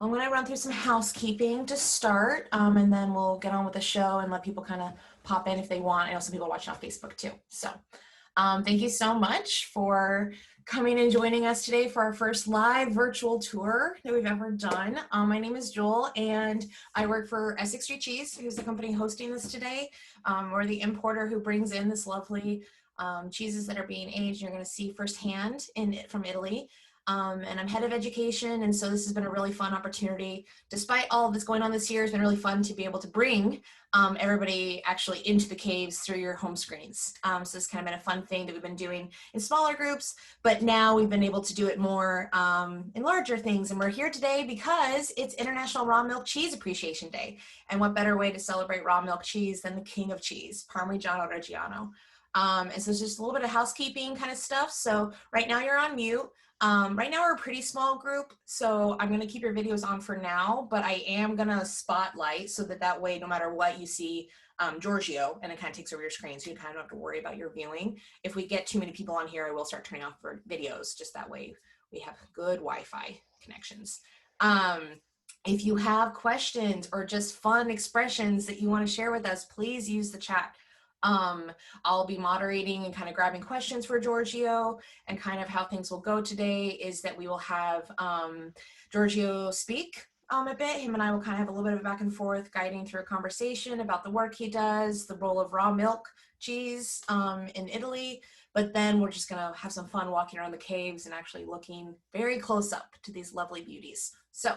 I'm going to run through some housekeeping to start, and then we'll get on with the show and let people kind of pop in if they want. I know some people watching on Facebook too. So thank you so much for coming and joining us today for our first live virtual tour that we've ever done. My name is Joel, and I work for Essex Street Cheese, who's the company hosting this today. We're the importer who brings in this lovely cheeses that are being aged. You're going to see firsthand from Italy. And I'm head of education, and so this has been a really fun opportunity. Despite all of this going on this year, it's been really fun to be able to bring everybody actually into the caves through your home screens. So this has kind of been a fun thing that we've been doing in smaller groups, but now we've been able to do it more in larger things. And we're here today because it's International Raw Milk Cheese Appreciation Day. And what better way to celebrate raw milk cheese than the king of cheese, Parmigiano Reggiano. And so it's just a little bit of housekeeping kind of stuff. So right now you're on mute. Right now we're a pretty small group, so I'm going to keep your videos on for now, but I am going to spotlight so that way, no matter what, you see Giorgio, and it kind of takes over your screen, so you kind of don't have to worry about your viewing. If we get too many people on here, I will start turning off for videos, just that way we have good Wi-Fi connections. If you have questions or just fun expressions that you want to share with us, please use the chat. I'll be moderating and kind of grabbing questions for Giorgio, and kind of how things will go today is that we will have Giorgio speak a bit. Him and I will kind of have a little bit of a back and forth guiding through a conversation about the work he does, the role of raw milk cheese in Italy, but then we're just gonna have some fun walking around the caves and actually looking very close up to these lovely beauties. So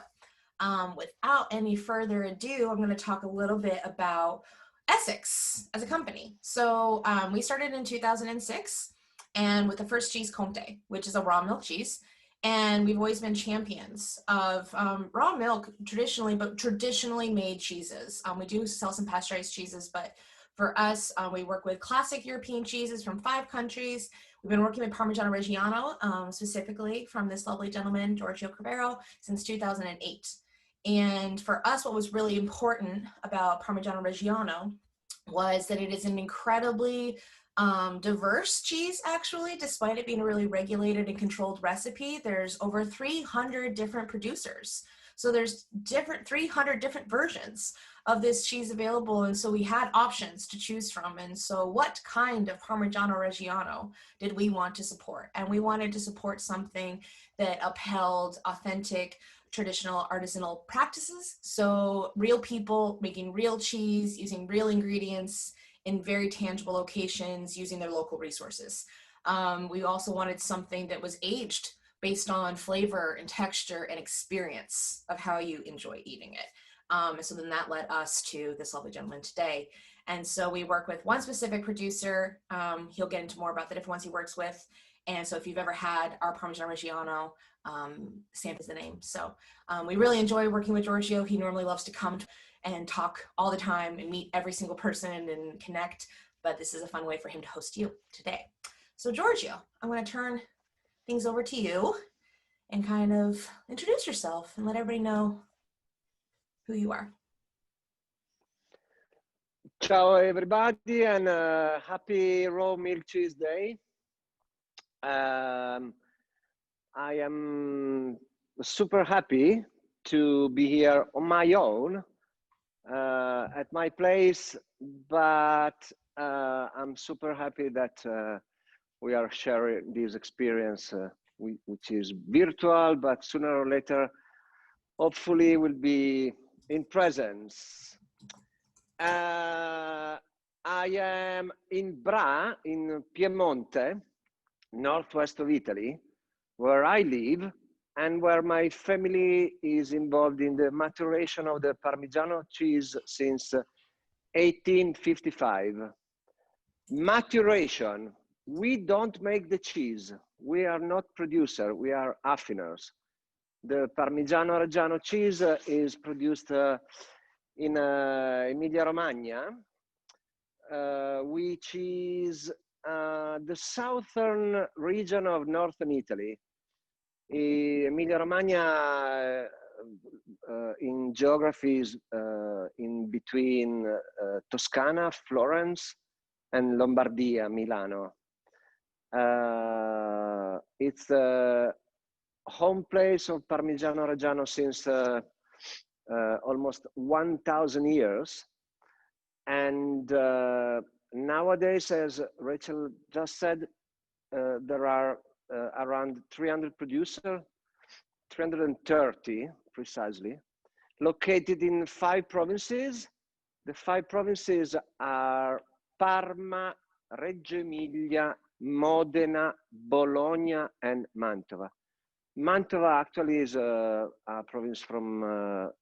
without any further ado, I'm going to talk a little bit about Essex as a company. So we started in 2006 and with the first cheese Comte, which is a raw milk cheese. And we've always been champions of raw milk traditionally, but traditionally made cheeses. We do sell some pasteurized cheeses, but for us, we work with classic European cheeses from 5 countries. We've been working with Parmigiano Reggiano, specifically from this lovely gentleman, Giorgio Cravero, since 2008. And for us, what was really important about Parmigiano Reggiano was that it is an incredibly diverse cheese, actually, despite it being a really regulated and controlled recipe. There's over 300 different producers. So there's 300 different versions of this cheese available. And so we had options to choose from. And so what kind of Parmigiano Reggiano did we want to support? And we wanted to support something that upheld authentic, traditional artisanal practices. So real people making real cheese, using real ingredients in very tangible locations, using their local resources. We also wanted something that was aged based on flavor and texture and experience of how you enjoy eating it. So then that led us to this lovely gentleman today. And so we work with one specific producer. He'll get into more about the different ones he works with. And so if you've ever had our Parmigiano Reggiano, Stamp is the name. So we really enjoy working with Giorgio. He normally loves to come and talk all the time and meet every single person and connect, but this is a fun way for him to host you today. So Giorgio, I'm going to turn things over to you and kind of introduce yourself and let everybody know who you are. Ciao everybody, and happy Raw Milk Cheese Day. I am super happy to be here on my own at my place, but I'm super happy that we are sharing this experience, which is virtual, but sooner or later, hopefully will be in presence. I am in Bra, in Piemonte, northwest of Italy, where I live and where my family is involved in the maturation of the Parmigiano cheese since 1855. Maturation. We don't make the cheese. We are not producer. We are affiners. The Parmigiano Reggiano cheese is produced in Emilia-Romagna, which is the southern region of northern Italy. Emilia-Romagna in geography is in between Toscana, Florence, and Lombardia, Milano. It's the home place of Parmigiano Reggiano since almost 1,000 years. And nowadays, as Rachel just said, there are around 300 producers, 330 precisely, located in 5 provinces. The 5 provinces are Parma, Reggio Emilia, Modena, Bologna, and Mantova. Mantova actually is a province from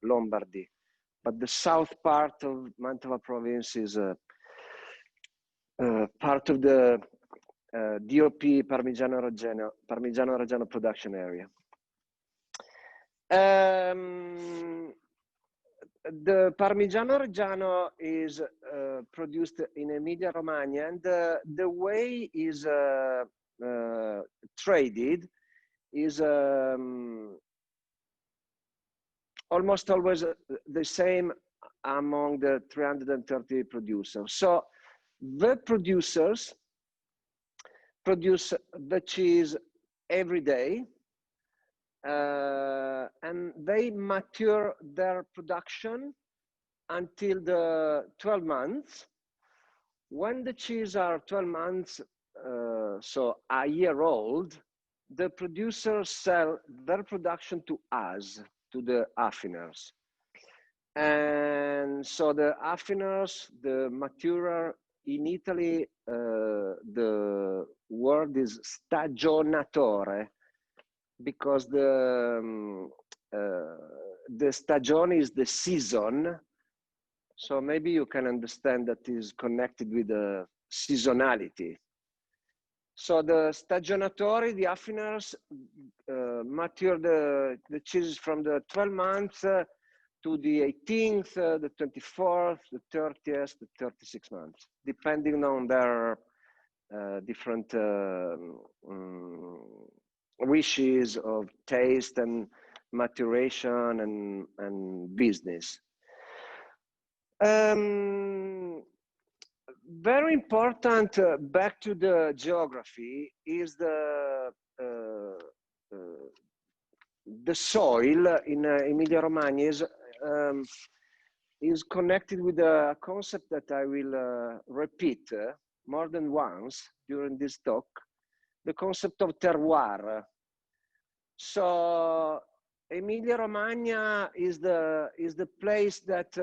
Lombardy, but the south part of Mantova province is part of the DOP Parmigiano Reggiano production area. The Parmigiano Reggiano is produced in Emilia Romagna, and the way is traded is almost always the same among the 330 producers. So the producers produce the cheese every day, and they mature their production until the 12 months. When the cheese are 12 months, so a year old, the producers sell their production to us, to the affiners. And so the affiners, the maturer, in Italy, the word is stagionatore, because the stagione is the season. So maybe you can understand that is connected with the seasonality. So the stagionatori, the affiners, mature the cheeses from the 12 months to the 18th, the 24th, the 30th, the 36 months, depending on their different wishes of taste and maturation and business. Very important, back to the geography, is the soil in Emilia-Romagna is connected with a concept that I will repeat more than once during this talk, the concept of terroir. So Emilia-Romagna is the place that,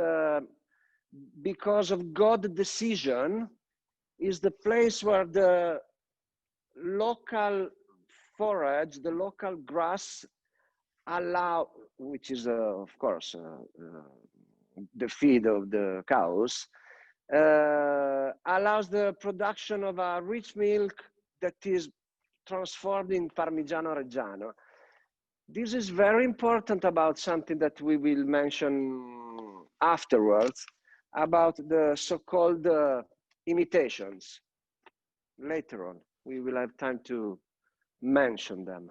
because of God's decision, is the place where the local forage, the local grass which is of course the feed of the cows, allows the production of a rich milk that is transformed in Parmigiano Reggiano. This is very important about something that we will mention afterwards, about the so-called imitations. Later on, we will have time to mention them.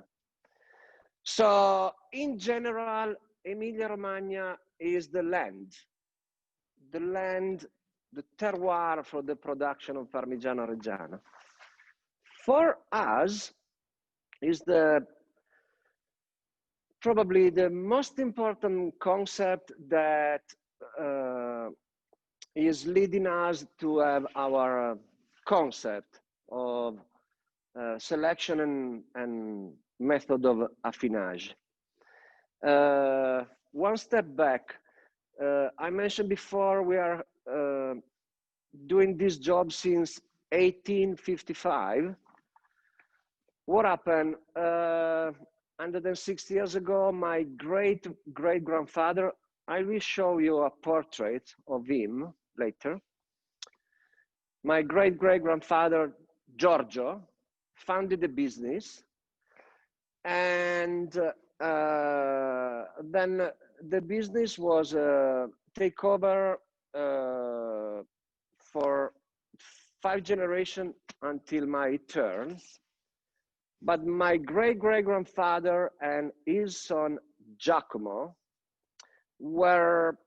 So in general, Emilia-Romagna is the land, the terroir for the production of Parmigiano Reggiano. For us, is probably the most important concept that is leading us to have our concept of selection and method of affinage. One step back, I mentioned before we are doing this job since 1855. What happened? 160 years ago, my great-great-grandfather, I will show you a portrait of him later. My great-great-grandfather, Giorgio, founded a business, and then the business was take over for 5 generations until my turn. But my great-great-grandfather and his son, Giacomo, were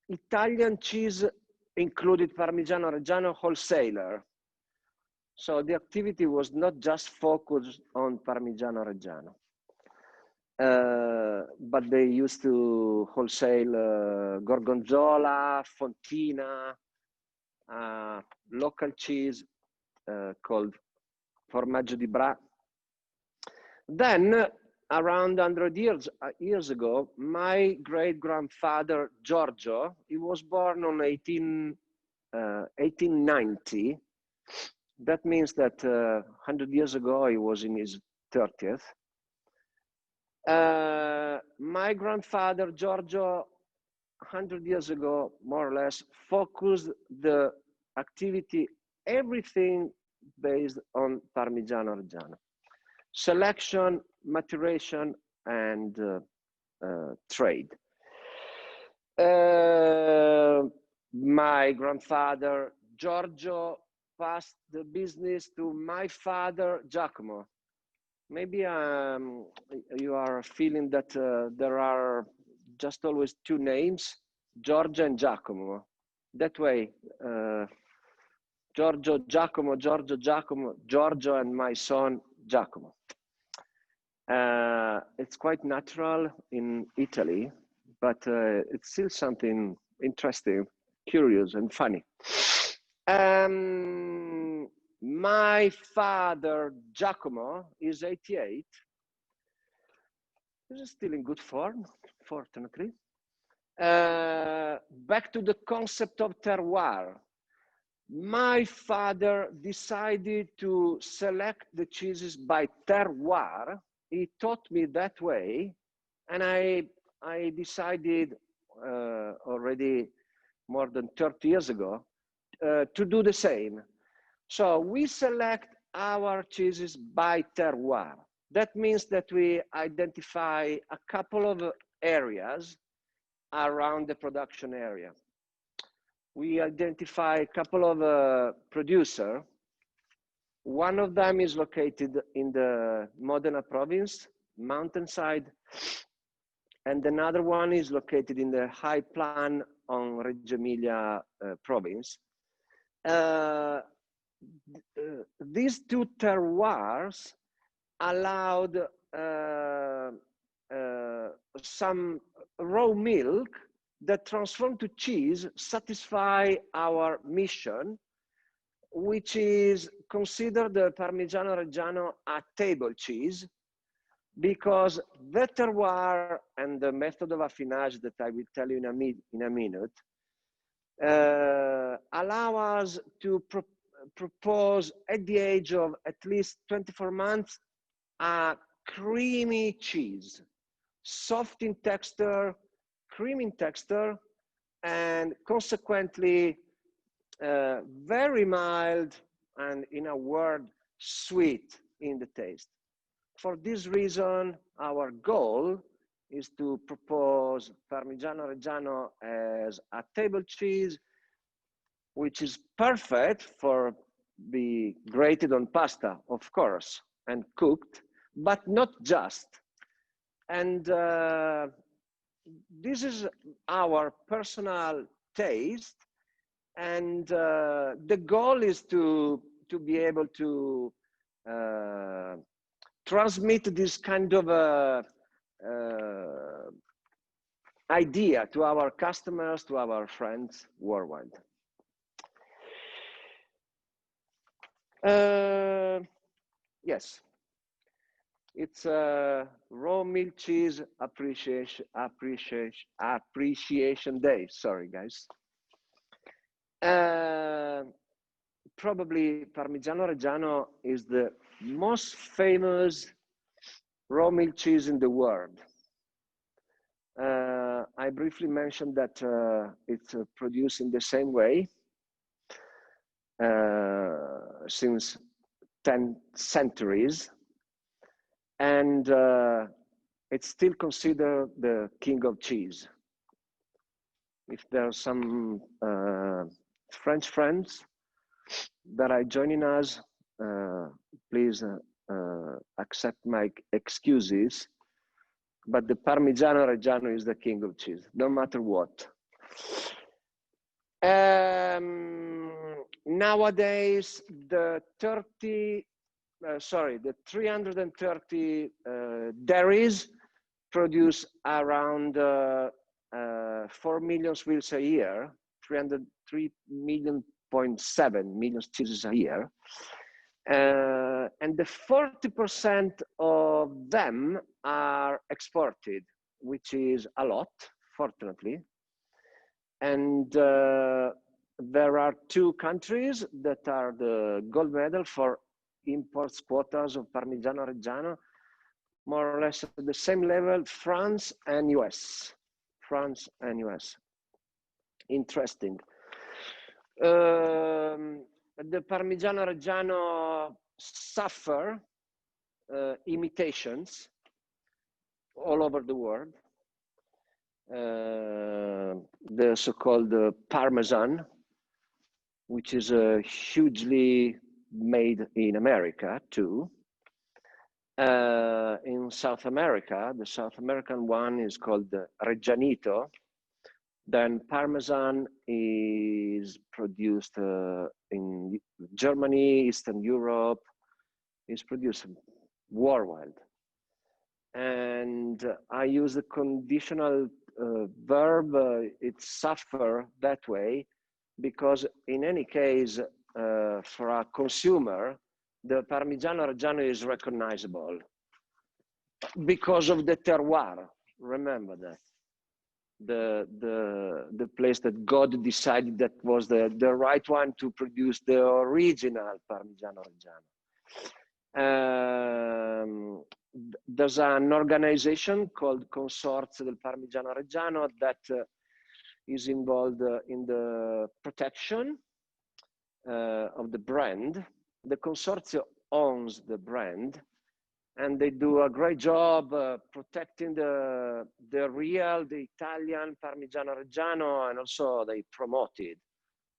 Italian cheese, included Parmigiano Reggiano, wholesaler. So the activity was not just focused on Parmigiano Reggiano, but they used to wholesale Gorgonzola, Fontina, local cheese called Formaggio di Bra. Then, around 100 years ago, my great-grandfather Giorgio, he was born on 1890. That means that 100 years ago, he was in his 30th. My grandfather Giorgio, 100 years ago, more or less, focused the activity, everything based on Parmigiano Reggiano. Selection, maturation, and trade. My grandfather Giorgio passed the business to my father Giacomo. Maybe you are feeling that there are just always two names, Giorgio and Giacomo. That way, Giorgio, Giacomo, Giorgio, Giacomo, Giorgio, and my son Giacomo. It's quite natural in Italy, but it's still something interesting, curious, and funny. My father, Giacomo, is 88. He's still in good form, fortunately. Back to the concept of terroir. My father decided to select the cheeses by terroir. He taught me that way, and I decided already more than 30 years ago to do the same. So we select our cheeses by terroir. That means that we identify a couple of areas around the production area. We identify a couple of producers. One of them is located in the Modena province, mountainside, and another one is located in the high plain on Reggio Emilia province. These two terroirs allowed some raw milk that transformed to cheese satisfy our mission, which is considered the Parmigiano Reggiano a table cheese, because the terroir and the method of affinage that I will tell you in a minute allow us to propose at the age of at least 24 months a creamy cheese, soft in texture, creamy in texture, and consequently very mild and, in a word, sweet in the taste. For this reason, our goal is to propose Parmigiano Reggiano as a table cheese, which is perfect for be grated on pasta, of course, and cooked, but not just. And this is our personal taste, and the goal is to be able to transmit this kind of idea to our customers, to our friends worldwide. Yes, it's a raw milk cheese appreciation day. Sorry, guys. Probably Parmigiano Reggiano is the most famous raw milk cheese in the world. I briefly mentioned that it's produced in the same way since 10 centuries, and it's still considered the king of cheese. If there are some French friends that are joining us, please accept my excuses, but the Parmigiano Reggiano is the king of cheese, no matter what. nowadays, the 330 dairies produce around 4 million wheels a year, 303.7 million cheeses a year. And the 40% of them are exported, which is a lot, fortunately. And there are 2 countries that are the gold medal for imports quotas of Parmigiano Reggiano, more or less at the same level, France and US. France and US. Interesting. The Parmigiano Reggiano suffer imitations all over the world. The so-called Parmesan, which is hugely made in America too. In South America, the South American one is called Reggianito. Then Parmesan is produced in Germany, Eastern Europe, is produced worldwide. And I use the conditional verb, it suffer that way, because in any case, for a consumer, the Parmigiano Reggiano is recognizable because of the terroir. Remember that. The place that God decided that was the right one to produce the original Parmigiano Reggiano. There's an organization called Consorzio del Parmigiano Reggiano that is involved in the protection of the brand. The Consorzio owns the brand, and they do a great job protecting the Italian Parmigiano Reggiano, and also they promote it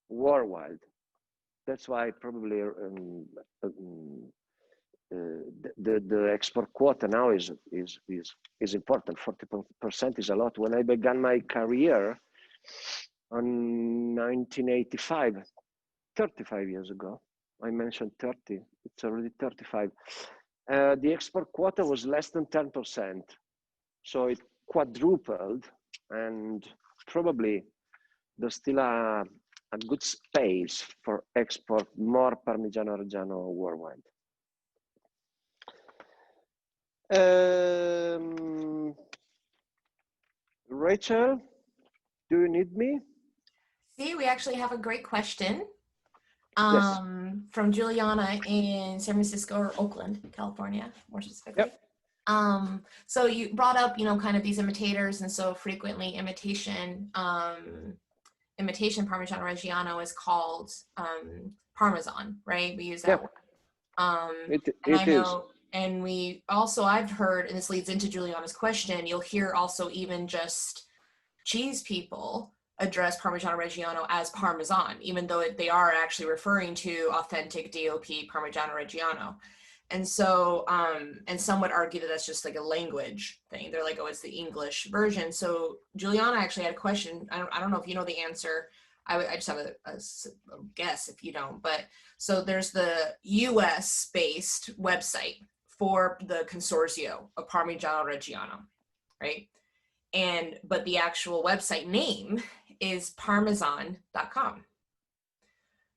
worldwide. That's why probably the export quota now is important. 40% is a lot. When I began my career in 1985, 35 years ago, I mentioned 30, it's already 35. The export quota was less than 10%. So it quadrupled, and probably there's still a good space for export more Parmigiano Reggiano worldwide. Rachel, do you need me? See, we actually have a great question Yes. from Juliana in San Francisco or Oakland, California, more specifically. Yep. So you brought up, kind of these imitators, and so frequently imitation Parmigiano Reggiano is called Parmesan, right? We use that word. It I know, is. and we also, I've heard, and this leads into Juliana's question, you'll hear also even just cheese people address Parmigiano Reggiano as Parmesan, even though they are actually referring to authentic DOP Parmigiano Reggiano. And so, and some would argue that that's just like a language thing. They're like, oh, it's the English version. So Juliana actually had a question. I don't know if you know the answer. I just have a guess if you don't. But so there's the US-based website for the Consorzio of Parmigiano Reggiano, right? But the actual website name is parmesan.com.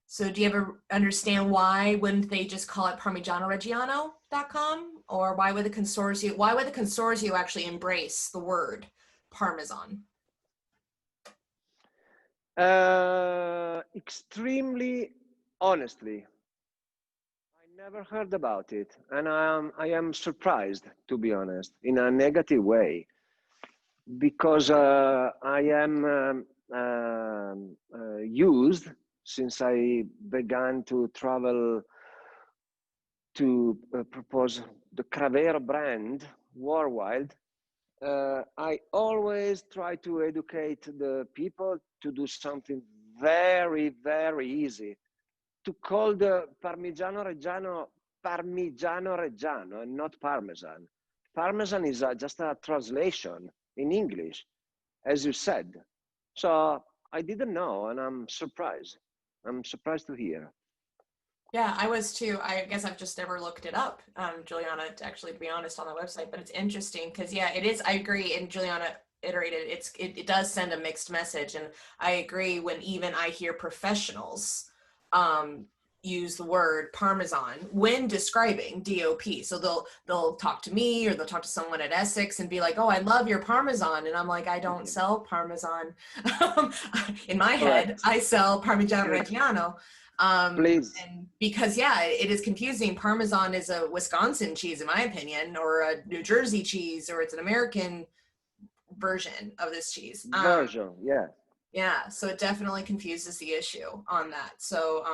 So do you ever understand why wouldn't they just call it parmigianoreggiano.com? Or why would the consortio actually embrace the word Parmesan? Extremely honestly, I never heard about it, and I am surprised, to be honest, in a negative way, because I am used, since I began to travel, to propose the Cravero brand worldwide. I always try to educate the people to do something very, very easy, to call the Parmigiano Reggiano Parmigiano Reggiano and not Parmesan. Parmesan is just a translation in English, as you said. So I didn't know, and I'm surprised. I'm surprised to hear. Yeah, I was too. I guess I've just never looked it up, Juliana, to actually be honest, on the website. But it's interesting because yeah, it is. I agree, and Juliana iterated. It does send a mixed message, and I agree when even I hear professionals um, use the word Parmesan when describing DOP. So they'll talk to me or they'll talk to someone at Essex and be like, "Oh, I love your Parmesan," and I'm like, "I don't sell Parmesan." In my head, Correct. I sell Parmigiano Reggiano. Please. And because yeah, it is confusing. Parmesan is a Wisconsin cheese, in my opinion, or a New Jersey cheese, or it's an American version of this cheese. Version, yeah. Yeah, so it definitely confuses the issue on that. So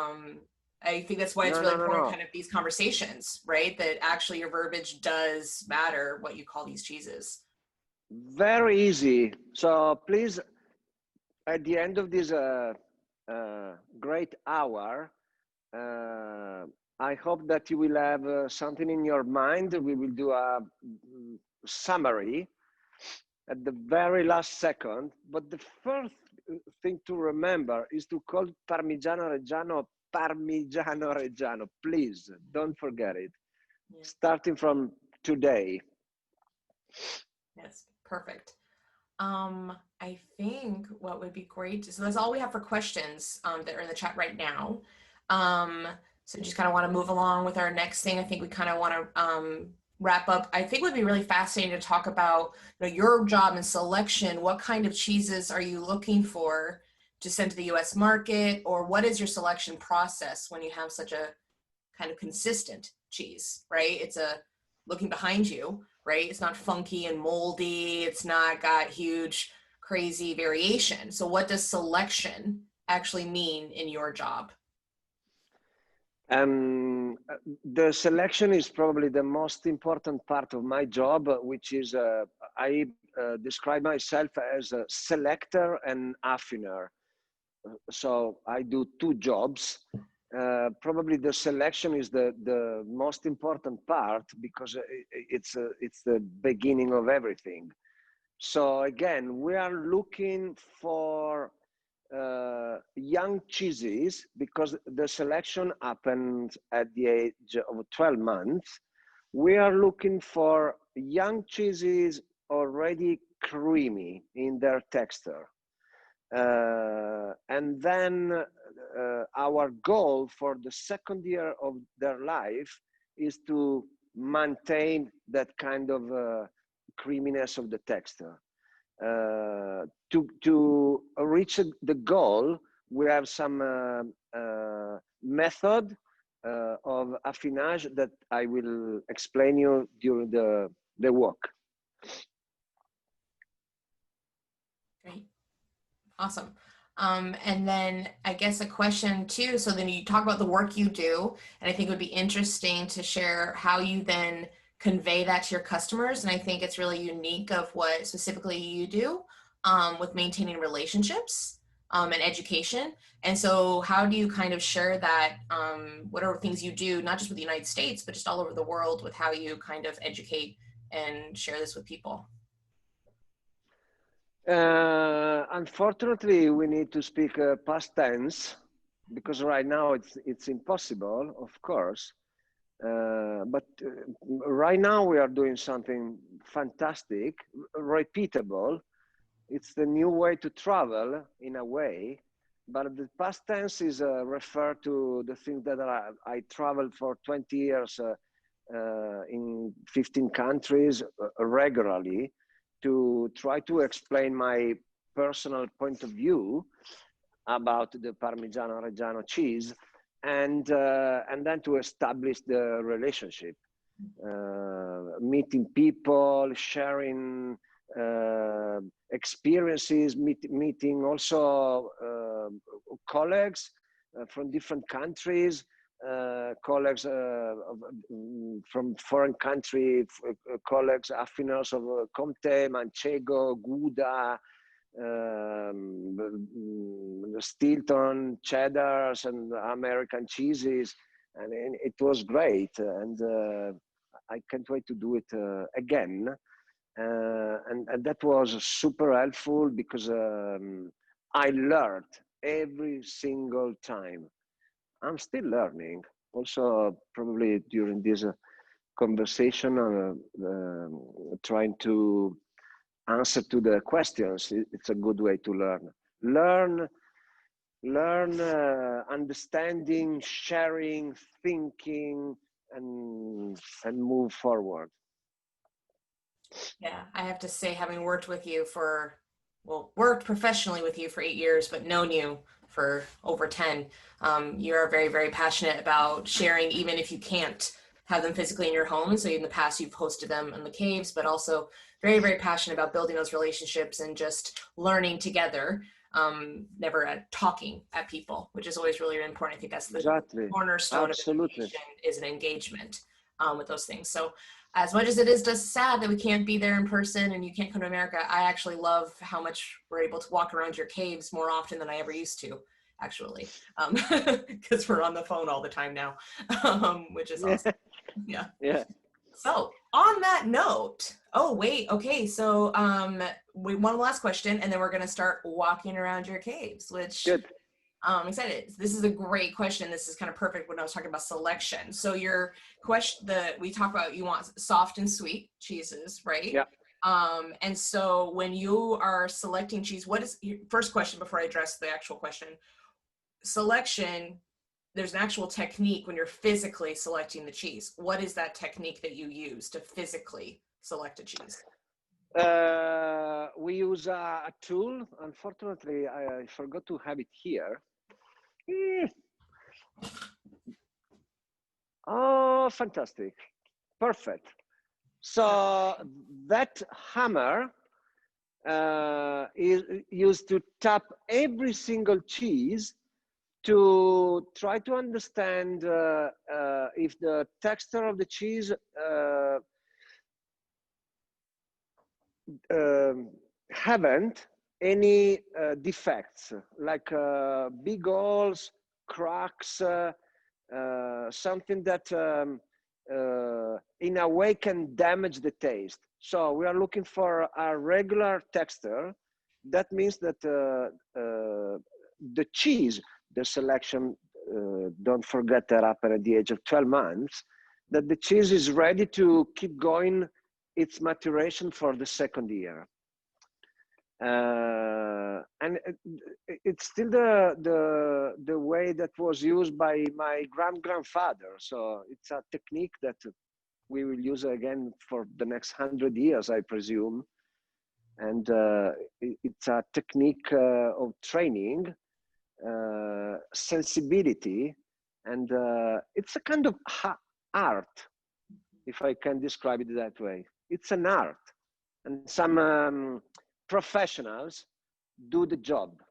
I think that's why it's No, really no, no, important, no. kind of these conversations, right? That actually your verbiage does matter, what you call these cheeses. Very easy. So please, at the end of this great hour, I hope that you will have something in your mind. We will do a summary at the very last second. But the first thing to remember is to call Parmigiano Reggiano Parmigiano Reggiano. Please don't forget it. Yeah. Starting from today. Yes, perfect. I think what would be great, so that's all we have for questions that are in the chat right now. So just kind of want to move along with our next thing. I think we kind of want to wrap up. I think it would be really fascinating to talk about, you know, your job and selection. What kind of cheeses are you looking for to send to the US market, or what is your selection process when you have such a kind of consistent cheese, right? It's a looking behind you, right? It's not funky and moldy. It's not got huge, crazy variation. So, what does selection actually mean in your job? Um, the selection is probably the most important part of my job, which is I describe myself as a selector and affiner. So I do two jobs. Probably the selection is the most important part because it's the beginning of everything. So again, we are looking for young cheeses because the selection happened at the age of 12 months. We are looking for young cheeses already creamy in their texture. And then our goal for the second year of their life is to maintain that kind of creaminess of the texture. To reach the goal, we have some method of affinage that I will explain you during the walk. Great. Awesome. And then I guess a question too. So then you talk about the work you do, and I think it would be interesting to share how you then convey that to your customers. And I think it's really unique of what specifically you do with maintaining relationships and education. And so how do you kind of share that, whatever things you do, not just with the United States, but just all over the world with how you kind of educate and share this with people? Unfortunately, we need to speak past tense because right now it's impossible, of course. But right now we are doing something fantastic, repeatable. It's the new way to travel in a way, but the past tense is refer to the thing that I traveled for 20 years in 15 countries regularly to try to explain my personal point of view about the Parmigiano Reggiano cheese, and then to establish the relationship, meeting people, sharing experiences, meeting also colleagues from different countries, colleagues from foreign country, colleagues, affiners of Comte, Manchego, Gouda, Stilton, cheddars, and American cheeses, and it was great. And I can't wait to do it again. And that was super helpful because I learned every single time. I'm still learning. Also, probably during this conversation, trying to answer to the questions. It's a good way to learn, understanding, sharing, thinking, and move forward. Yeah, I have to say, having worked with you for, well, worked professionally with you for 8 years, but known you for over 10, you are very, very passionate about sharing, even if you can't have them physically in your home. So in the past, you've hosted them in the caves, but also very, very passionate about building those relationships and just learning together, never talking at people, which is always really important. I think that's the Exactly. cornerstone of Absolutely. innovation, is an engagement with those things. So as much as it is just sad that we can't be there in person and you can't come to America, I actually love how much we're able to walk around your caves more often than I ever used to, actually, because we're on the phone all the time now, which is awesome. Yeah. Yeah. So on that note, oh wait, okay, so one last question, and then we're gonna start walking around your caves, which Good. I'm excited. This is a great question. This is kind of perfect when I was talking about selection. So your question, we talk about, you want soft and sweet cheeses, right? Yeah. And so when you are selecting cheese, what is your first question before I address the actual question? Selection, there's an actual technique when you're physically selecting the cheese. What is that technique that you use to physically select a cheese? We use a tool. Unfortunately, I forgot to have it here. Oh, fantastic. Perfect. So that hammer is used to tap every single cheese to try to understand if the texture of the cheese haven't any defects, like big holes, cracks, something that in a way can damage the taste. So we are looking for a regular texture. That means that the cheese, the selection, don't forget that happened at the age of 12 months, that the cheese is ready to keep going its maturation for the second year. And it's still the way that was used by my grandfather. So it's a technique that we will use again for the next 100 years, I presume. And it's a technique of training, sensibility, and it's a kind of art, if I can describe it that way. It's an art, and some professionals do the job.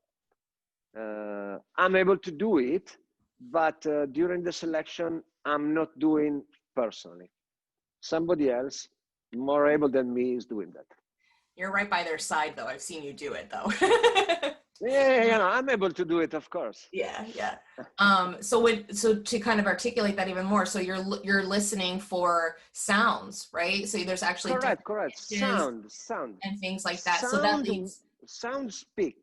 I'm able to do it, but during the selection, I'm not doing personally. Somebody else, more able than me, is doing that. You're right by their side, though. I've seen you do it, though. Yeah, I'm able to do it, of course. Yeah. So to kind of articulate that even more, so you're listening for sounds, right? So there's actually correct. Sound and things like that. Sound, so that leads. Sound speak.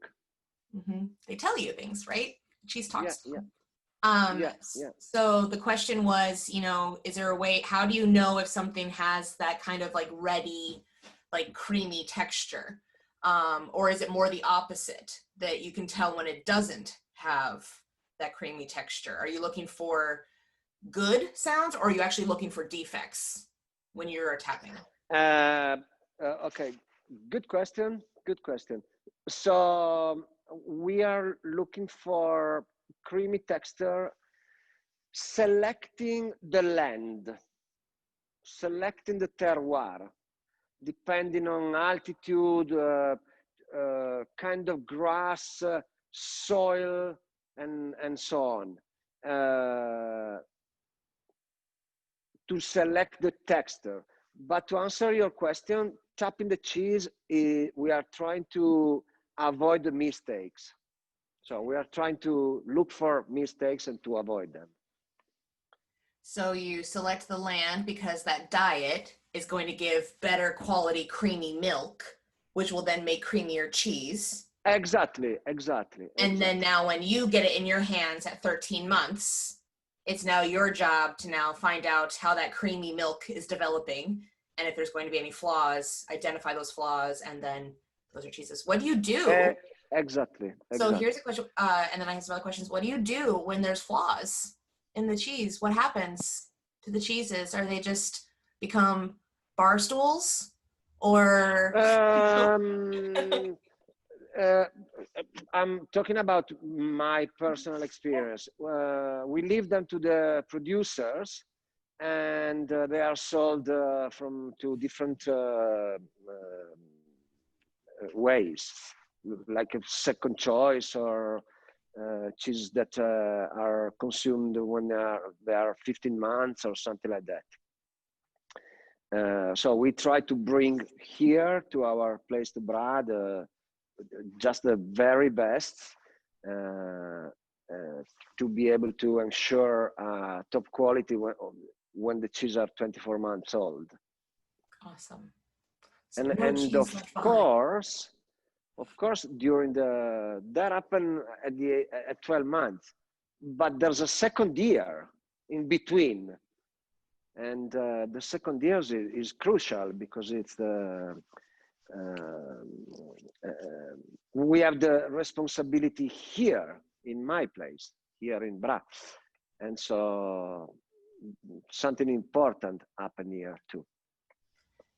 Mm-hmm. They tell you things, right? Cheese talks. Yeah. So the question was, is there a way? How do you know if something has that kind of like ready, like creamy texture? Or is it more the opposite, that you can tell when it doesn't have that creamy texture? Are you looking for good sounds, or are you actually looking for defects when you're tapping? Okay, good question. So we are looking for creamy texture, selecting the land, selecting the terroir, depending on altitude, kind of grass, soil, and so on, to select the texture. But to answer your question, tapping the cheese, we are trying to avoid the mistakes. So we are trying to look for mistakes and to avoid them. So you select the land because that diet is going to give better quality creamy milk, which will then make creamier cheese. Exactly. And then now when you get it in your hands at 13 months, it's now your job to now find out how that creamy milk is developing. And if there's going to be any flaws, identify those flaws, and then those are cheeses. What do you do? Exactly. So here's a question, and then I have some other questions. What do you do when there's flaws in the cheese? What happens to the cheeses? Are they just become bar stools, or Um, uh, I'm talking about my personal experience. We leave them to the producers, and they are sold from to different ways, like a second choice or cheese that are consumed when they are 15 months or something like that. So we try to bring here to our place to Brad just the very best to be able to ensure top quality when the cheese are 24 months old. awesome. So And no and cheese left behind. of course, during that happened at 12 months, but there's a second year in between, and the second year is crucial because it's the we have the responsibility here in my place, here in Bra, and so something important happened here too.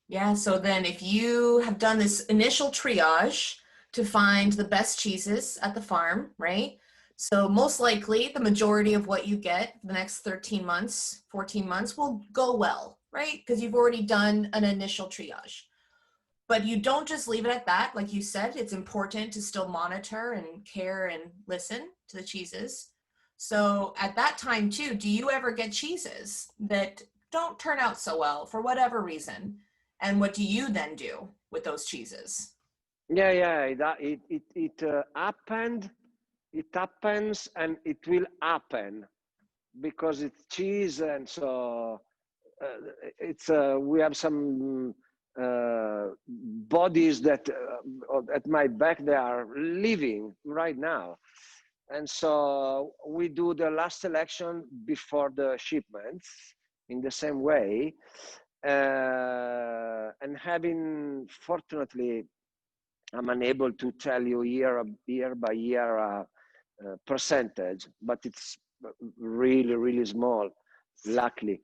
Yeah, so then if you have done this initial triage to find the best cheeses at the farm, right? So most likely the majority of what you get the next 13 months, 14 months will go well, right? Because you've already done an initial triage. But you don't just leave it at that. Like you said, it's important to still monitor and care and listen to the cheeses. So at that time too, do you ever get cheeses that don't turn out so well for whatever reason? And what do you then do with those cheeses? Yeah, it happened, it happens, and it will happen because it's cheese, and so it's we have some bodies that at my back they are living right now, and so we do the last selection before the shipments in the same way, and having fortunately I'm unable to tell you year by year percentage, but it's really small, luckily.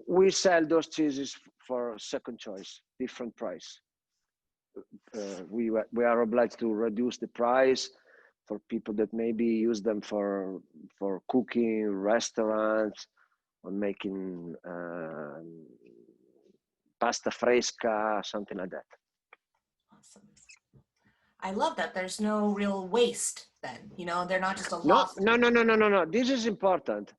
We sell those cheeses for second choice, different price. We are obliged to reduce the price for people that maybe use them for cooking, restaurants, or making pasta fresca, something like that. Awesome. I love that there's no real waste then, they're not just a No. lost. This is important.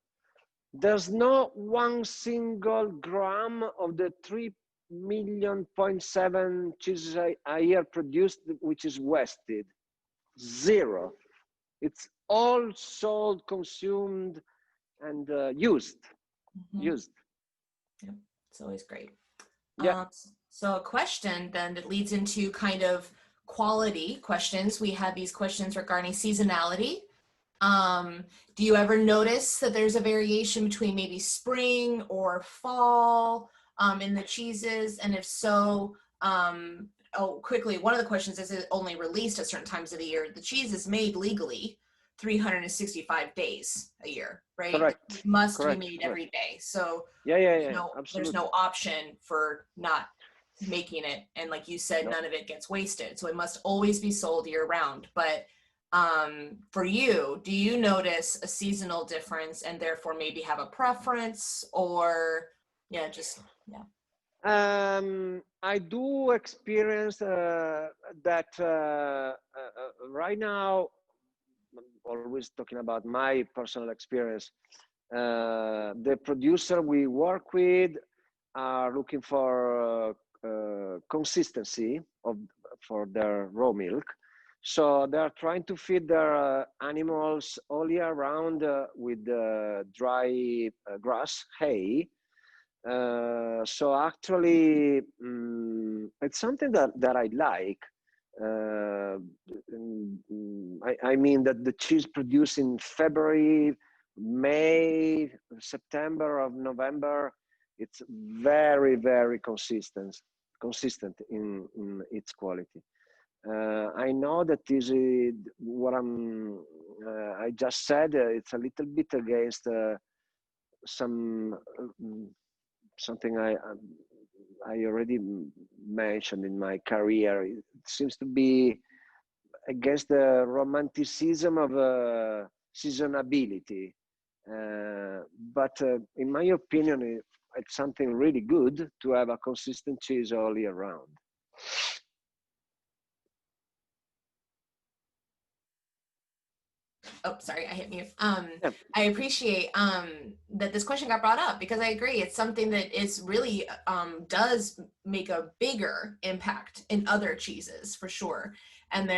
There's no one single gram of the 3.7 million cheeses a year produced which is wasted. Zero. It's all sold, consumed, and used. Used. Yeah, it's always great. Yeah. So a question then that leads into kind of quality questions. We have these questions regarding seasonality. Do you ever notice that there's a variation between maybe spring or fall in the cheeses? And if so, quickly, one of the questions is it only released at certain times of the year? The cheese is made legally 365 days a year, right? Correct. It must Correct. be made every day. So Yeah. there's no option for not making it. And like you said, none of it gets wasted. So it must always be sold year round. But for you, do you notice a seasonal difference and therefore maybe have a preference, or I do experience that right now. I'm always talking about my personal experience. The producer we work with are looking for consistency for their raw milk. So they're trying to feed their animals all year round with dry grass, hay. So actually, it's something that I like. I mean that the cheese produced in February, May, September, or November, it's very, very consistent in its quality. I know that is what I just said. It's a little bit against something I already mentioned in my career. It seems to be against the romanticism of seasonability. But in my opinion, it's something really good to have a consistent cheese all year round. Oh, sorry, I hit mute. Yeah. I appreciate that this question got brought up because I agree. It's something that is really does make a bigger impact in other cheeses for sure, and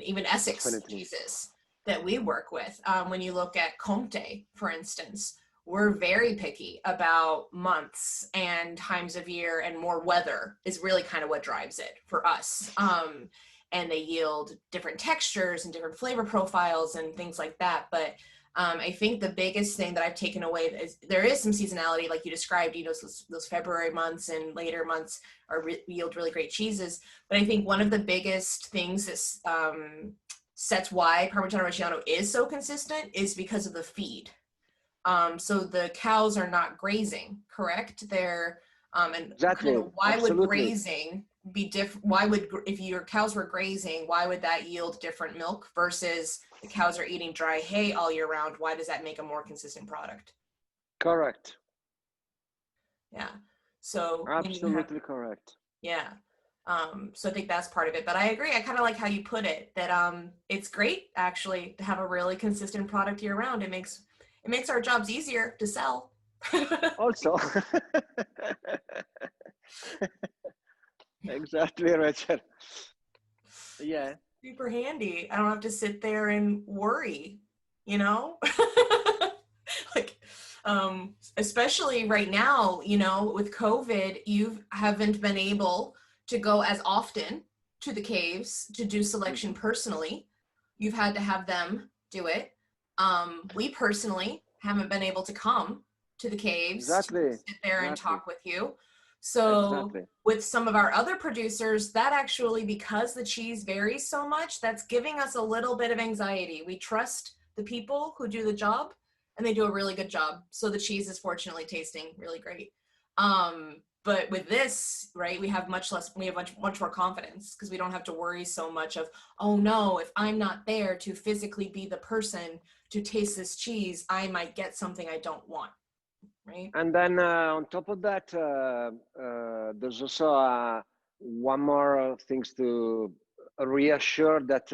even Essex Definitely. cheeses that we work with. When you look at Comte, for instance, we're very picky about months and times of year, and more weather is really kind of what drives it for us. And they yield different textures and different flavor profiles and things like that. But I think the biggest thing that I've taken away is there is some seasonality, like you described. Those February months and later months yield really great cheeses. But I think one of the biggest things that sets why Parmigiano Reggiano is so consistent is because of the feed. So the cows are not grazing, correct? They're and Exactly. kind of why Absolutely. would grazing be different? Why would, if your cows were grazing, why would that yield different milk versus the cows are eating dry hay all year round? Why does that make a more consistent product? Correct. Yeah. So Absolutely correct. yeah. So I think that's part of it. But I agree. I kind of like how you put it, that it's great actually to have a really consistent product year round. It makes our jobs easier to sell. Also, exactly, Richard. Yeah. Super handy. I don't have to sit there and worry, like especially right now, with COVID, you haven't been able to go as often to the caves to do selection personally. You've had to have them do it. We personally haven't been able to come to the caves to Exactly. sit there and Exactly. talk with you. So Exactly. with some of our other producers, that actually, because the cheese varies so much, that's giving us a little bit of anxiety. We trust the people who do the job, and they do a really good job. So the cheese is fortunately tasting really great. But with this, right, we have much more confidence because we don't have to worry so much of, oh no, if I'm not there to physically be the person to taste this cheese, I might get something I don't want, right? And then on top of that, there's also one more things to reassure that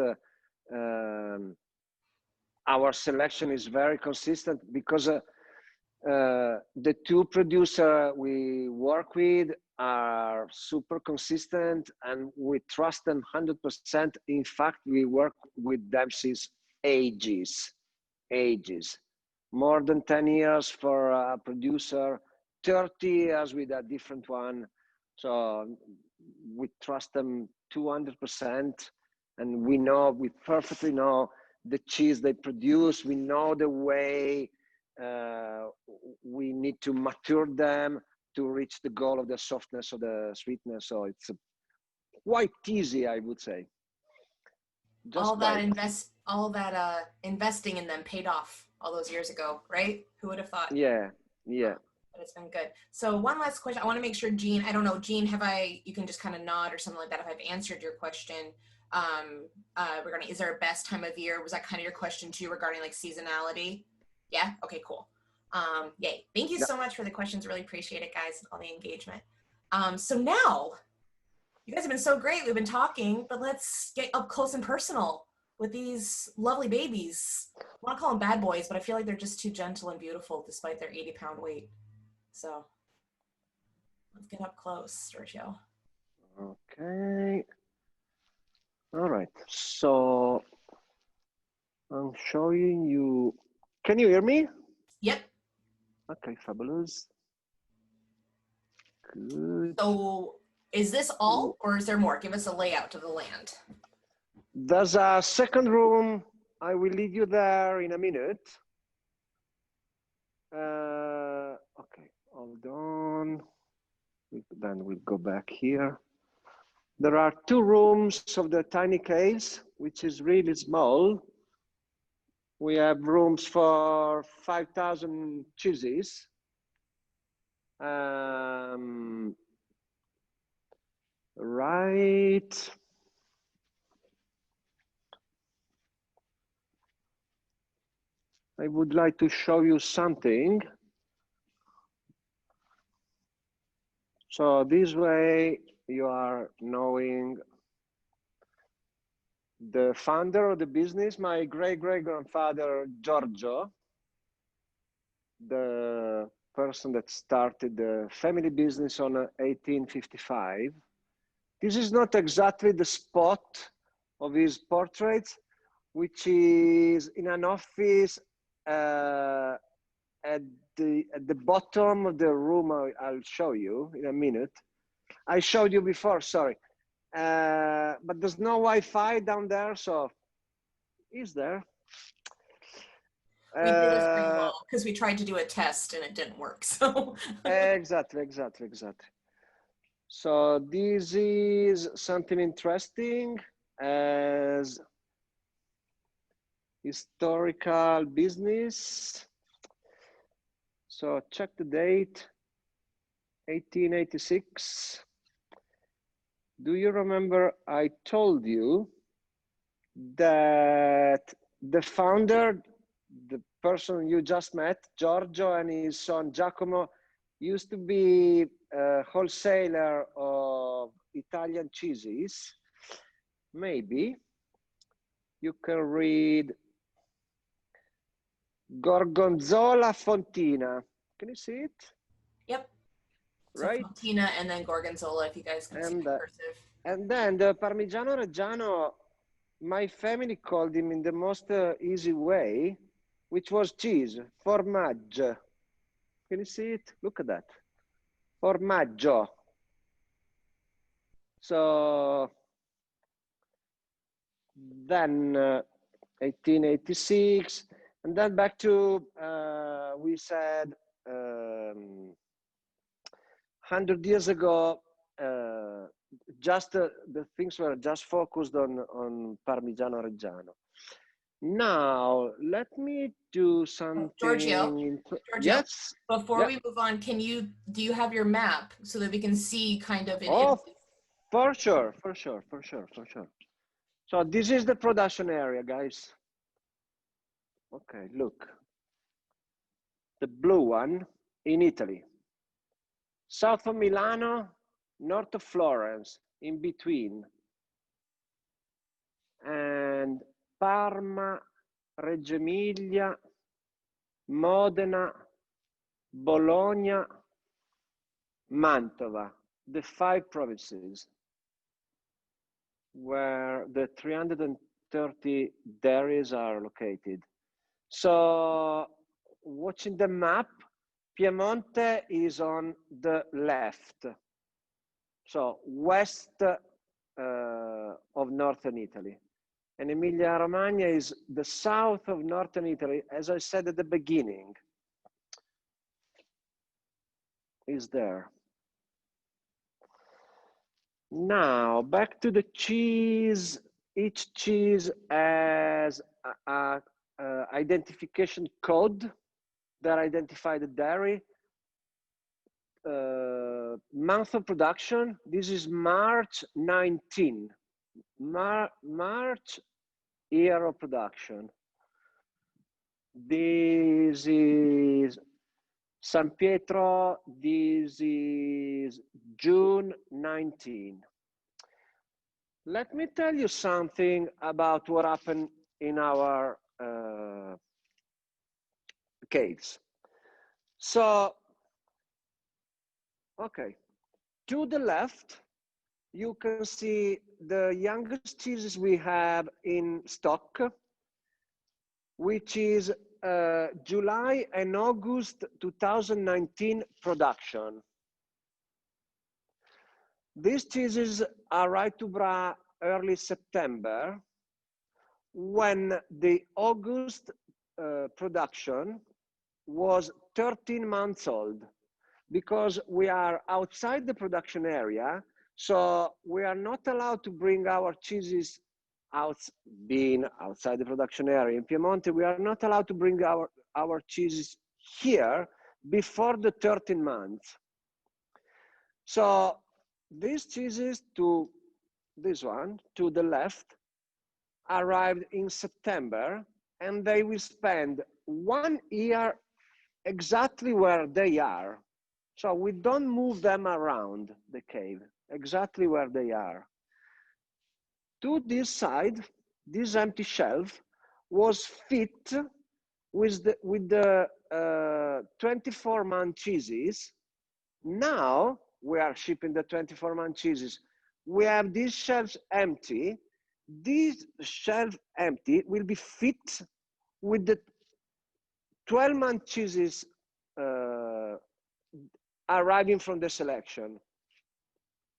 our selection is very consistent because the two producers we work with are super consistent and we trust them 100%. In fact, we work with them since ages. More than 10 years for a producer, 30 years with a different one. So we trust them 200%, and we perfectly know the cheese they produce. We know the way we need to mature them to reach the goal of the softness or the sweetness. So it's quite easy, I would say. All that investing in them paid off all those years ago, right? Who would have thought? Yeah. But it's been good. So one last question. I want to make sure, Jean, I don't know, Jean, you can just kind of nod or something like that if I've answered your question regarding, is there a best time of year? Was that kind of your question too, regarding like seasonality? Yeah? Okay, cool. Yay. Thank you so much for the questions. Really appreciate it, guys, all the engagement. So now, you guys have been so great. We've been talking, but let's get up close and personal with these lovely babies. I want to call them bad boys, but I feel like they're just too gentle and beautiful despite their 80-pound weight. So let's get up close, Sergio. Okay. All right. So I'm showing you. Can you hear me? Yep. Okay, fabulous. Good. So is this all, or is there more? Give us a layout of the land. There's a second room. I will lead you there in a minute. Okay, hold on. Then we'll go back here. There are two rooms of the tiny case, which is really small. We have rooms for 5,000 cheeses. Right. I would like to show you something. So this way you are knowing the founder of the business, my great-great-grandfather, Giorgio, the person that started the family business on 1855. This is not exactly the spot of his portrait, which is in an office at the bottom of the room. I'll show you in a minute. I showed you before, sorry. But there's no Wi-Fi down there, so is there? We did this pretty well because we tried to do a test and it didn't work. So exactly. So this is something interesting as historical business. So check the date, 1886. Do you remember I told you that the founder, the person you just met, Giorgio, and his son Giacomo, used to be a wholesaler of Italian cheeses? Maybe you can read Gorgonzola Fontina. Can you see it? yep. So Right. Fontina and then Gorgonzola, if you guys can see the cursive. And then the Parmigiano Reggiano, my family called him in the most easy way, which was cheese, formaggio. Can you see it? Look at that. Formaggio. So then 1886, and then back to, we said 100 years ago, just the things were just focused on Parmigiano Reggiano. Now, let me do something. Giorgio, yes. Before we move on, do you have your map so that we can see kind of for sure. So this is the production area, guys. Okay, look. The blue one in Italy. South of Milano, north of Florence, in between. And Parma, Reggio Emilia, Modena, Bologna, Mantova, the 5 provinces where the 330 dairies are located. So watching the map, Piemonte is on the left, so west of northern Italy. And Emilia-Romagna is the south of northern Italy, as I said at the beginning, is there. Now, back to the cheese. Each cheese has a identification code that identify the dairy. Month of production, this is March 19. March, year of production. This is San Pietro, this is June 19. Let me tell you something about what happened in our case. So, okay, to the left, you can see the youngest cheeses we have in stock, which is July and August 2019 production. These cheeses are right to bra early September, when the August production was 13 months old, because we are outside the production area, so we are not allowed to bring our cheeses out. Being outside the production area in Piemonte, we are not allowed to bring our cheeses here before the 13 months. So these cheeses, to this one to the left, arrived in September, and they will spend 1 year exactly where they are. So we don't move them around the cave, exactly where they are. To this side, this empty shelf was fit with the 24-month cheeses. Now we are shipping the 24-month cheeses. We have these shelves empty. This shelf empty will be fit with the 12-month cheeses arriving from the selection.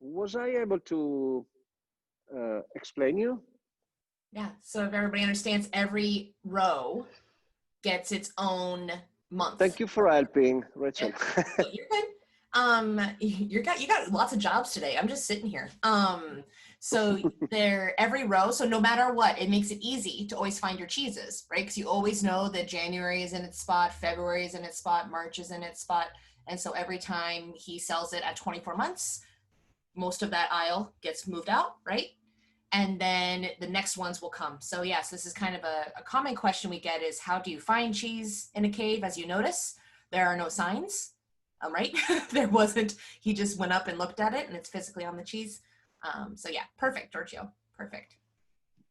Was I able to explain you? Yeah, so if everybody understands, every row gets its own month. Thank you for helping, Rachel. So you're good. You got lots of jobs today. I'm just sitting here. So every row, so no matter what, it makes it easy to always find your cheeses, right? Because you always know that January is in its spot, February is in its spot, March is in its spot. And so every time he sells it at 24 months, most of that aisle gets moved out, right? And then the next ones will come. So yes, this is kind of a common question we get is, how do you find cheese in a cave? As you notice, there are no signs, right? There wasn't, he just went up and looked at it and it's physically on the cheese. So yeah, perfect, Giorgio, perfect.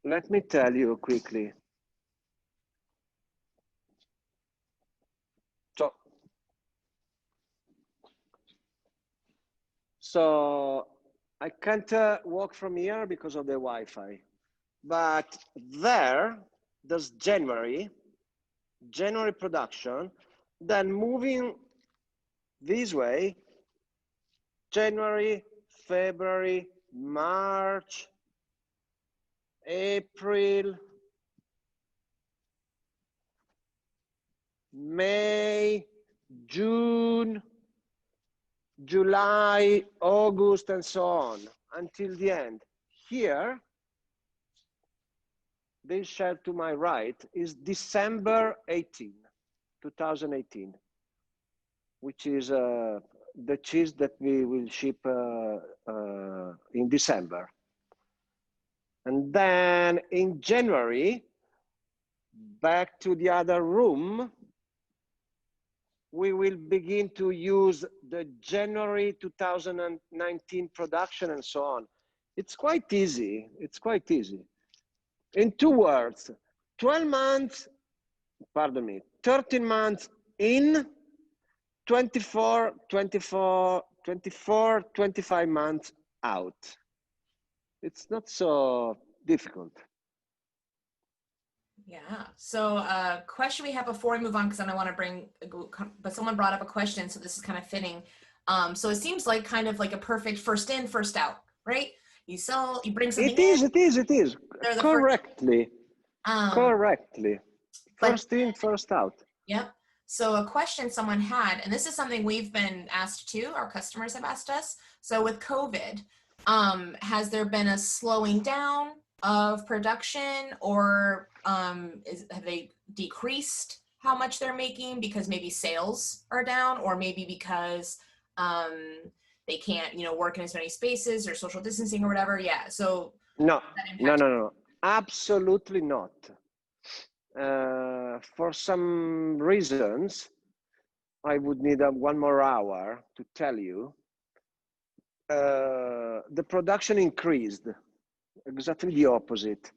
Let me tell you quickly. So I can't walk from here because of the Wi-Fi, but there's January production, then moving this way, January, February, March, April, May, June, July, August, and so on until the end. Here, this shelf to my right is December 18, 2018, which is the cheese that we will ship in December. And then in January, back to the other room, we will begin to use the January 2019 production and so on. It's quite easy. It's quite easy. In 2 words, 12 months, pardon me, 13 months in, 24, 25 months out. It's not so difficult. Yeah. So question we have before we move on, because then I want to bring, but someone brought up a question, so this is kind of fitting. So it seems like kind of like a perfect first in, first out, right? You bring something in. It is. Correctly. Correctly. First in, first out. Yep. So a question someone had, and this is something we've been asked too, our customers have asked us. So with COVID, has there been a slowing down of production, or have they decreased how much they're making because maybe sales are down, or maybe because they can't, work in as many spaces or social distancing or whatever? Yeah. So no, absolutely not. For some reasons, I would need 1 more hour to tell you. The production increased, exactly the opposite.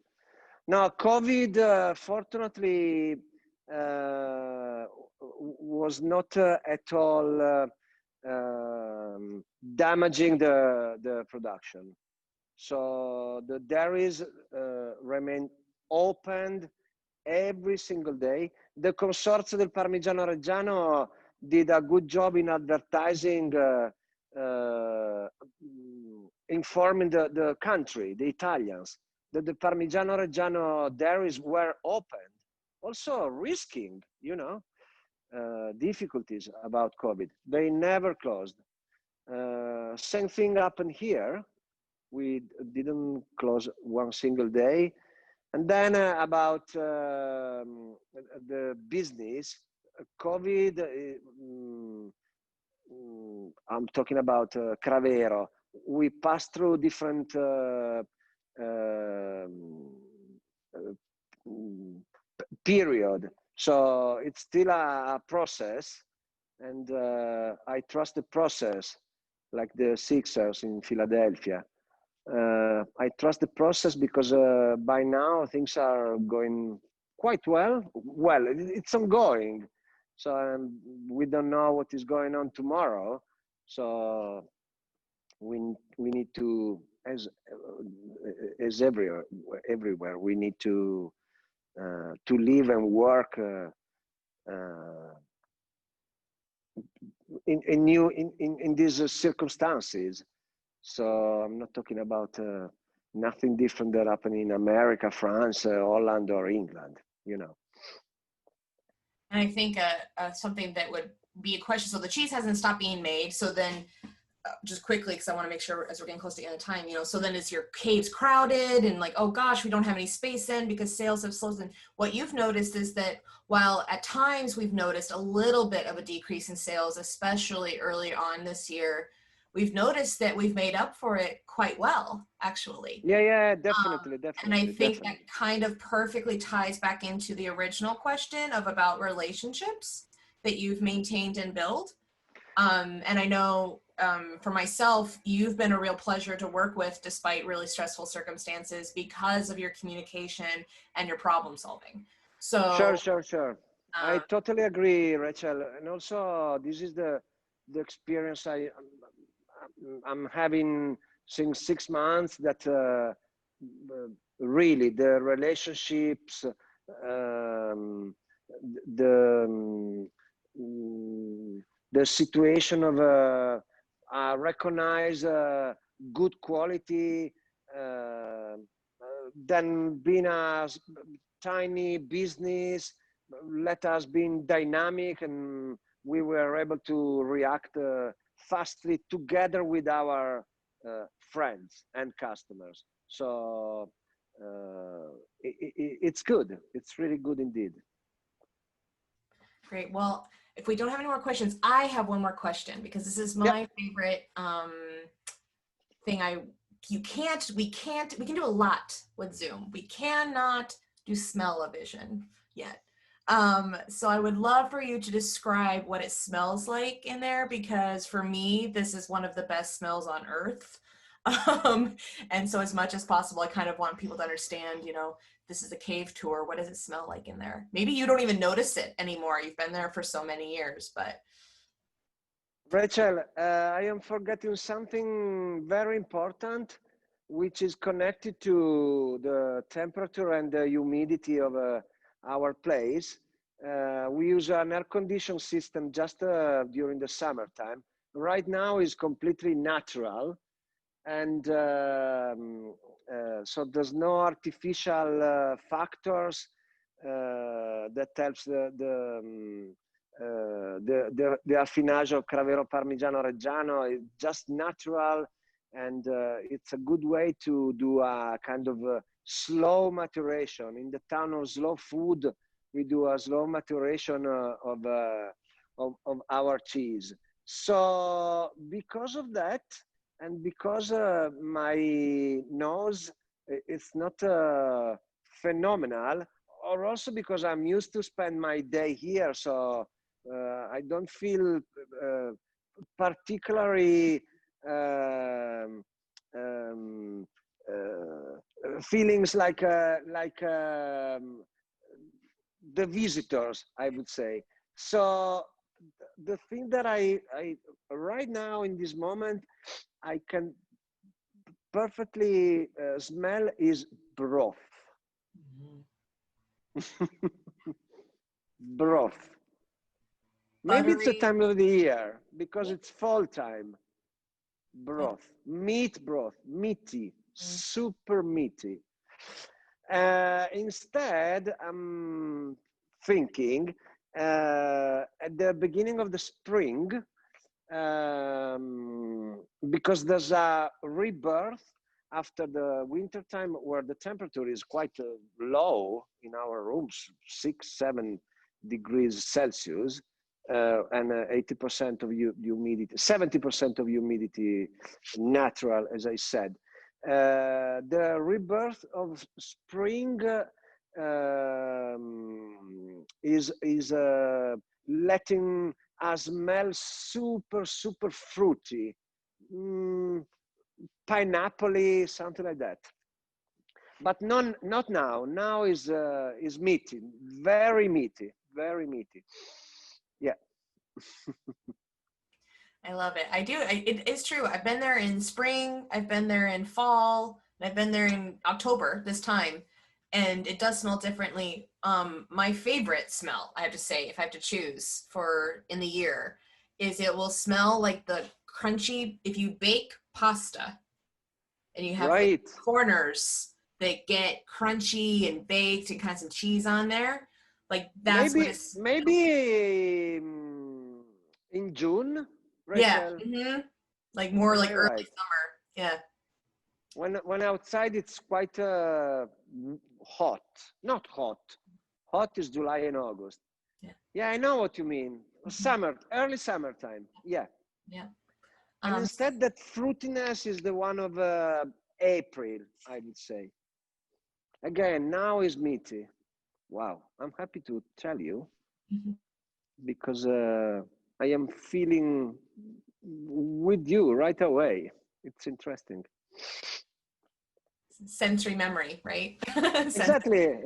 Now, COVID, fortunately, was not at all damaging the production. So the dairies remain opened every single day. The Consorzio del Parmigiano Reggiano did a good job in advertising, informing the country, the Italians, the Parmigiano Reggiano dairies were opened, also risking, you know, difficulties about COVID. They never closed. Same thing happened here. We didn't close one single day. And then about the business, COVID, I'm talking about Cravero. We passed through different period. So it's still a process, and I trust the process, like the Sixers in Philadelphia. I trust the process because by now things are going quite well. Well, it's ongoing, so we don't know what is going on tomorrow. So we need to, as everywhere, we need to live and work in these circumstances. So I'm not talking about nothing different that happened in America, France, Holland, or England, you know. And I think something that would be a question. So the cheese hasn't stopped being made. So then, just quickly, because I want to make sure as we're getting close to the end of time, you know, so then is your caves crowded and like, oh gosh, we don't have any space then because sales have slowed. And what you've noticed is that while at times we've noticed a little bit of a decrease in sales, especially early on this year, we've noticed that we've made up for it quite well, actually. Yeah, definitely. And I think that kind of perfectly ties back into the original question of about relationships that you've maintained and built. And I know for myself, you've been a real pleasure to work with despite really stressful circumstances because of your communication and your problem solving. So sure. I totally agree, Rachel. And also, this is the experience I'm having since 6 months, that really the relationships, the situation of recognize good quality, then being a tiny business, let us being dynamic, and we were able to react fastly together with our friends and customers. So it's good. It's really good indeed. Great. Well, if we don't have any more questions, I have one more question because this is my favorite thing. We can do a lot with Zoom. We cannot do smell-o-vision yet. So I would love for you to describe what it smells like in there, because for me, this is one of the best smells on earth. And so as much as possible, I kind of want people to understand, you know, this is a cave tour. What does it smell like in there? Maybe you don't even notice it anymore. You've been there for so many years, but. Rachel, I am forgetting something very important, which is connected to the temperature and the humidity of our place. We use an air-conditioned system just during the summertime. Right now is completely natural, and so there's no artificial factors that helps the affinage of Cravero Parmigiano Reggiano. Is just natural, and it's a good way to do a kind of slow maturation. In the town of slow food, we do a slow maturation of our cheese. So because of that, and because my nose is not phenomenal, or also because I'm used to spend my day here, so I don't feel particularly feelings like the visitors, I would say. So the thing that I right now in this moment I can perfectly smell is broth. Broth. Maybe it's the time of the year because it's fall time. Broth, meat broth, meaty, super meaty. Instead, I'm thinking at the beginning of the spring, because there's a rebirth after the winter time where the temperature is quite low in our rooms, 6-7 degrees Celsius, and 80% of humidity, 70% of humidity natural, as I said. The rebirth of spring is letting us smell super fruity, pineapple, something like that. But not now. Now is meaty, very meaty, very meaty. Yeah. I love it. I do. It is true. I've been there in spring. I've been there in fall. And I've been there in October this time, and it does smell differently. My favorite smell, I have to say, if I have to choose for in the year, is it will smell like the crunchy. If you bake pasta, and you have the Right. corners that get crunchy and baked and kind of some cheese on there, like that's what it's. Maybe in June, Yeah. Rachel. Like more Am like I early right? summer. Yeah. When outside it's quite hot. Not hot. Hot is July and August. Yeah. Yeah, I know what you mean. Summer, early summertime. Yeah. Yeah. And instead, that fruitiness is the one of April, I would say. Again, now is meaty. Wow, I'm happy to tell you because I am feeling with you right away. It's interesting. Sensory memory, right? Exactly.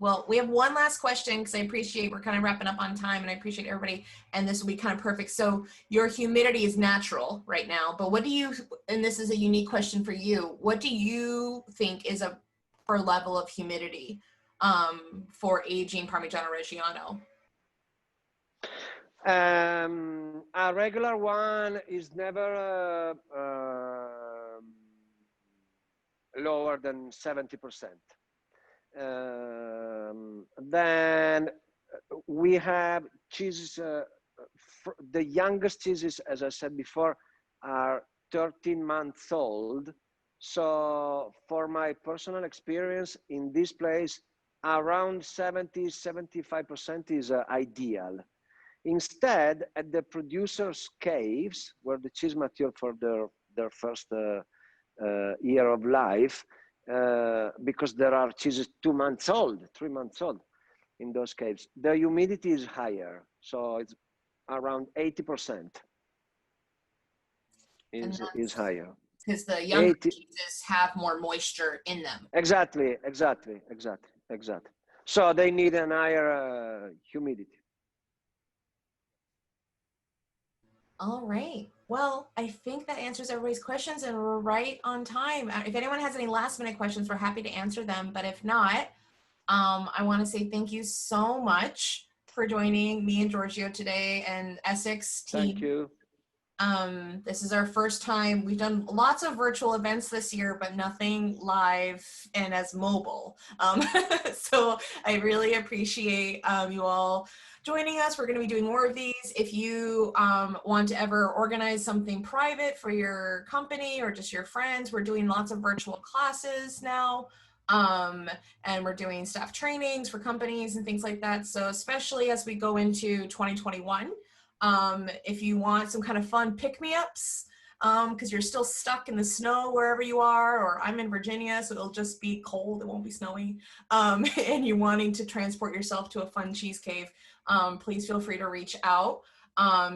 Well, we have one last question because I appreciate we're kind of wrapping up on time, and I appreciate everybody, and this will be kind of perfect. So your humidity is natural right now, but what do you, and this is a unique question for you, what do you think is a per level of humidity for aging Parmigiano Reggiano? A regular one is never lower than 70%. Then we have cheeses, the youngest cheeses, as I said before, are 13 months old. So for my personal experience in this place, around 70-75% is ideal. Instead, at the producers' caves, where the cheese mature for their first year of life, because there are cheeses 2 months old, 3 months old in those caves, the humidity is higher. So it's around 80% is higher. Because the younger cheeses have more moisture in them. Exactly. So they need an higher humidity. All right. Well, I think that answers everybody's questions, and we're right on time. If anyone has any last minute questions, we're happy to answer them. But if not, I want to say thank you so much for joining me and Giorgio today and Essex team. Thank you. This is our first time. We've done lots of virtual events this year, but nothing live and as mobile. So I really appreciate you all joining us. We're going to be doing more of these. If you want to ever organize something private for your company or just your friends, we're doing lots of virtual classes now. And we're doing staff trainings for companies and things like that. So especially as we go into 2021, if you want some kind of fun pick-me-ups, because you're still stuck in the snow wherever you are, or I'm in Virginia, so it'll just be cold, it won't be snowy, and you're wanting to transport yourself to a fun cheese cave, please feel free to reach out.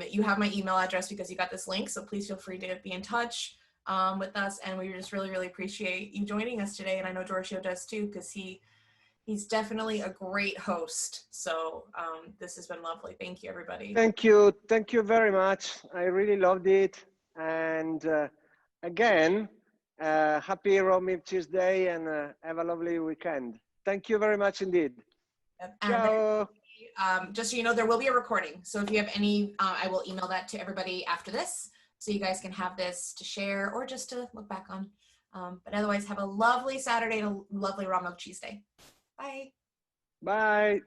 You have my email address because you got this link, so please feel free to be in touch with us, and we just really appreciate you joining us today, and I know Giorgio does too, because he's definitely a great host. So this has been lovely. Thank you, everybody. Thank you very much. I really loved it. And again, happy Rome Cheese Day, and have a lovely weekend. Thank you very much indeed. Ciao. Just so you know, there will be a recording. So if you have any, I will email that to everybody after this, so you guys can have this to share or just to look back on. But otherwise, have a lovely Saturday and a lovely raw milk cheese day. Bye. Bye.